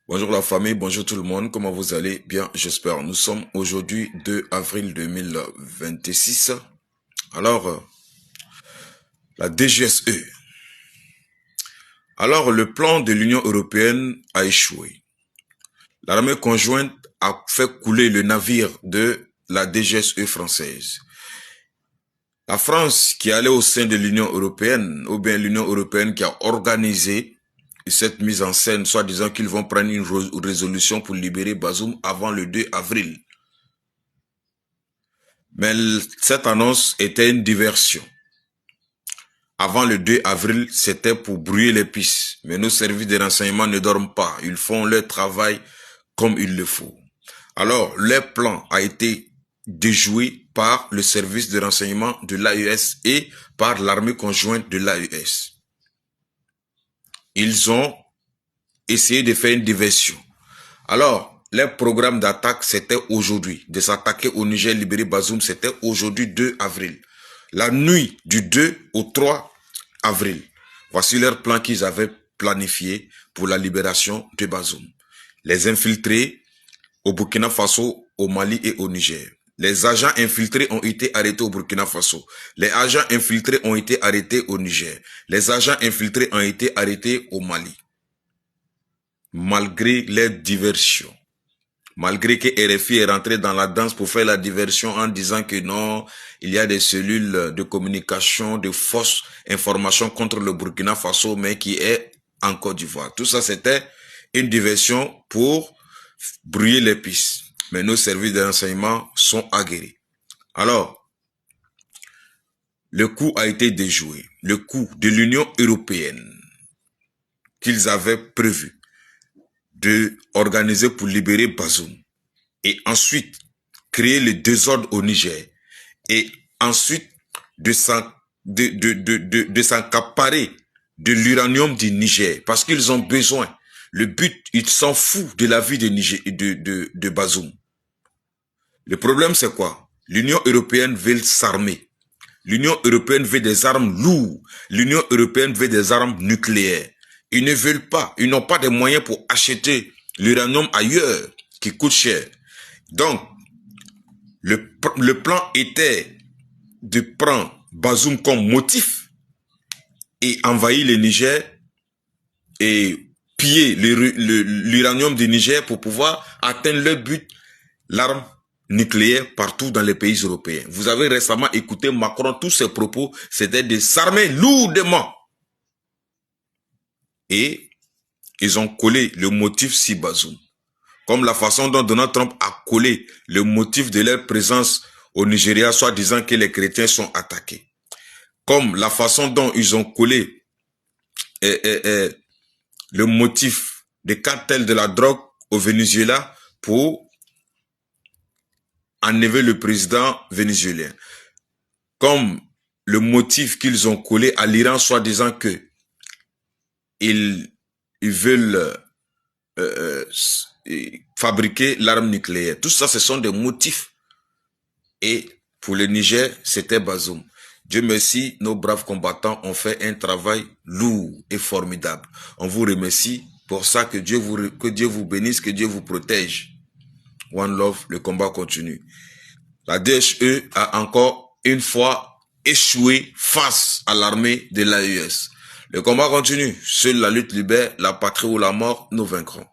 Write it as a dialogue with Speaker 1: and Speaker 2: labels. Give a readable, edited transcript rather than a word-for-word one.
Speaker 1: Bonjour la famille, bonjour tout le monde, comment vous allez? Bien, j'espère. Nous sommes aujourd'hui 2 avril 2026. Alors, la DGSE. Alors, le plan de l'Union européenne a échoué. L'armée conjointe a fait couler le navire de la DGSE française. La France qui allait au sein de l'Union européenne, ou bien l'Union européenne qui a organisé cette mise en scène, soit disant qu'ils vont prendre une résolution pour libérer Bazoum avant le 2 avril. Mais cette annonce était une diversion. Avant le 2 avril, c'était pour brouiller les pistes. Mais nos services de renseignement ne dorment pas. Ils font leur travail comme il le faut. Alors, leur plan a été déjoué par le service de renseignement de l'AES et par l'armée conjointe de l'AES. Ils ont essayé de faire une diversion. Alors, leur programme d'attaque, c'était aujourd'hui. De s'attaquer au Niger, libérer Bazoum, c'était aujourd'hui 2 avril. La nuit du 2 au 3 avril. Voici leur plan qu'ils avaient planifié pour la libération de Bazoum. Les infiltrés au Burkina Faso, au Mali et au Niger. Les agents infiltrés ont été arrêtés au Burkina Faso. Les agents infiltrés ont été arrêtés au Niger. Les agents infiltrés ont été arrêtés au Mali. Malgré les diversions. Malgré que RFI est rentré dans la danse pour faire la diversion en disant que non, il y a des cellules de communication, de fausses informations contre le Burkina Faso, mais qui est en Côte d'Ivoire. Tout ça, c'était une diversion pour brouiller les pistes. Mais nos services de renseignement sont aguerris. Alors, le coup a été déjoué. Le coup de l'Union européenne qu'ils avaient prévu de organiser pour libérer Bazoum et ensuite créer le désordre au Niger et ensuite de s'accaparer de l'uranium du Niger parce qu'ils ont besoin. Le but, ils s'en foutent de la vie de Bazoum. Le problème, c'est quoi? L'Union européenne veut s'armer. L'Union européenne veut des armes lourdes. L'Union européenne veut des armes nucléaires. Ils ne veulent pas, ils n'ont pas de moyens pour acheter l'uranium ailleurs, qui coûte cher. Donc, le plan était de prendre Bazoum comme motif et envahir le Niger et piller l'uranium du Niger pour pouvoir atteindre leur but, l'arme nucléaire partout dans les pays européens. Vous avez récemment écouté Macron, tous ses propos, c'était de s'armer lourdement. Et ils ont collé le motif si Bazoum. Comme la façon dont Donald Trump a collé le motif de leur présence au Nigeria, soit disant que les chrétiens sont attaqués. Comme la façon dont ils ont collé le motif des cartels de la drogue au Venezuela pour enlever le président vénézuélien. Comme le motif qu'ils ont collé à l'Iran, soit disant que ils veulent fabriquer l'arme nucléaire. Tout ça, ce sont des motifs. Et pour le Niger, c'était Bazoum. Dieu merci, nos braves combattants ont fait un travail lourd et formidable. On vous remercie pour ça, que Dieu vous bénisse, que Dieu vous protège. One love, le combat continue. La DHE a encore une fois échoué face à l'armée de l'AES. Le combat continue. Seule la lutte libère, la patrie ou la mort, nous vaincrons.